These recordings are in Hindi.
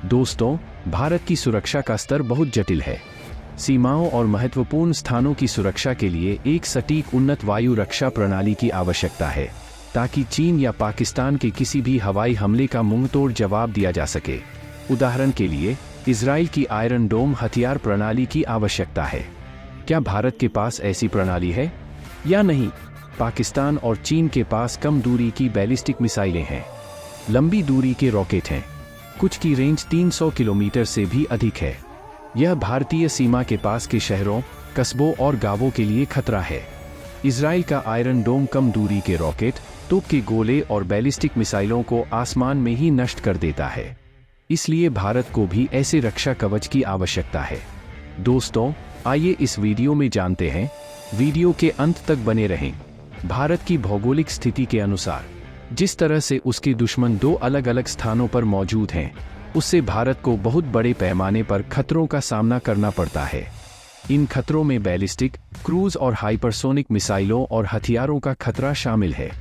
दोस्तों, भारत की सुरक्षा का स्तर बहुत जटिल है। सीमाओं और महत्वपूर्ण स्थानों की सुरक्षा के लिए एक सटीक उन्नत वायु रक्षा प्रणाली की आवश्यकता है, ताकि चीन या पाकिस्तान के किसी भी हवाई हमले का मुंहतोड़ जवाब दिया जा सके। उदाहरण के लिए, इजराइल की आयरन डोम हथियार प्रणाली की आवश्यकता है। क्या भारत के पास ऐसी प्रणाली है या नहीं? पाकिस्तान और चीन के पास कम दूरी की बैलिस्टिक मिसाइलें हैं, लंबी दूरी के रॉकेट हैं, कुछ की रेंज 300 किलोमीटर से भी अधिक है। यह भारतीय सीमा के पास के शहरों, कस्बों और गांवों के लिए खतरा है। इजराइल का आयरन डोम कम दूरी के रॉकेट, तोप के गोले और बैलिस्टिक मिसाइलों को आसमान में ही नष्ट कर देता है। इसलिए भारत को भी ऐसे रक्षा कवच की आवश्यकता है। दोस्तों, आइए इस वीडियो में जानते हैं। वीडियो के अंत तक बने रहें। भारत की भौगोलिक स्थिति के अनुसार, जिस तरह से उसके दुश्मन दो अलग अलग स्थानों पर मौजूद हैं, उससे भारत को बहुत बड़े पैमाने पर खतरों का सामना करना पड़ता है। इन खतरों में बैलिस्टिक, क्रूज और हाइपरसोनिक मिसाइलों और हथियारों का खतरा शामिल है।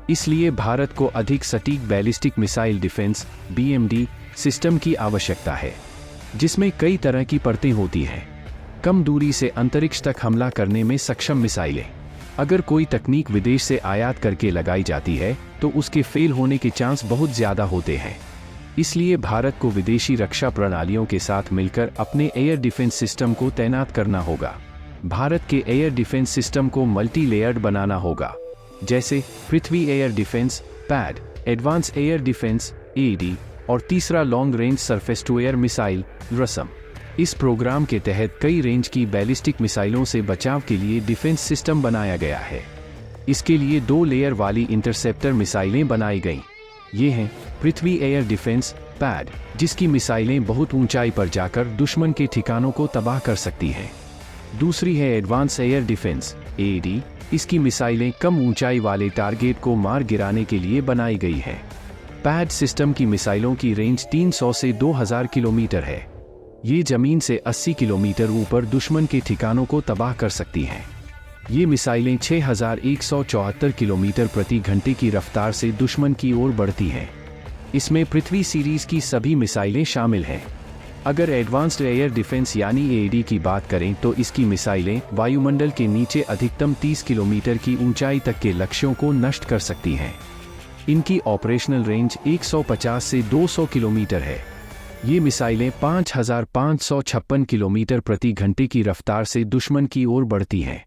इसलिए भारत को अधिक सटीक ballistic missile defence (BMD) system की आवश्यकता है, जिसमें कई तरह की परतें होती हैं। कम दूरी से अंतरिक्ष तक हमला करने में सक्षम मिसाइलें। अगर कोई तकनीक विदेश से आयात करके लगाई जाती है, तो उसके फेल होने के चांस बहुत ज़्यादा होते हैं। इसलिए भारत को विदेशी रक्षा प्रणालियों के साथ मिलकर अपने एयर डिफेंस सिस्टम को तैनात करना होगा। भारत के एयर डिफेंस सिस्टम को मल्टी लेयर्ड बनाना होगा, जैसे Prithvi air defence (PAD), advance air defence (AD) और तीसरा long range surface to air missile (RSM). इस प्रोग्राम के तहत कई रेंज की बैलिस्टिक मिसाइलों से बचाव के लिए डिफेंस सिस्टम बनाया गया है। इसके लिए 2 लेयर वाली इंटरसेप्टर मिसाइलें बनाई गईं। ये हैं पृथ्वी एयर डिफेंस (PAD), जिसकी मिसाइलें बहुत ऊंचाई पर जाकर दुश्मन के ठिकानों को तबाह कर सकती हैं। दूसरी है एडवांस एयर डिफेंस (AD). इसकी मिसाइलें कम ऊंचाई वाले टारगेट को मार गिराने के लिए बनाई गई हैं। PAD सिस्टम की मिसाइलों की रेंज 300 से 2000 किलोमीटर है। ये जमीन से 80 किलोमीटर ऊपर दुश्मन के ठिकानों को तबाह कर सकती हैं। ये मिसाइलें 6174 किलोमीटर प्रति घंटे की रफ्तार से दुश्मन की ओर बढ़ती हैं। इसमें पृथ्वी सीरीज की सभी मिसाइलें शामिल हैं। अगर एडवांस्ड एयर डिफेंस यानी AD की बात करें, तो इसकी मिसाइलें वायुमंडल के नीचे अधिकतम 30 किलोमीटर की ऊंचाई तक के लक्ष्यों को नष्ट कर सकती हैं। इनकी ऑपरेशनल रेंज 150 से 200 किलोमीटर है। ये मिसाइलें 5556 किलोमीटर प्रति घंटे की रफ्तार से दुश्मन की ओर बढ़ती हैं।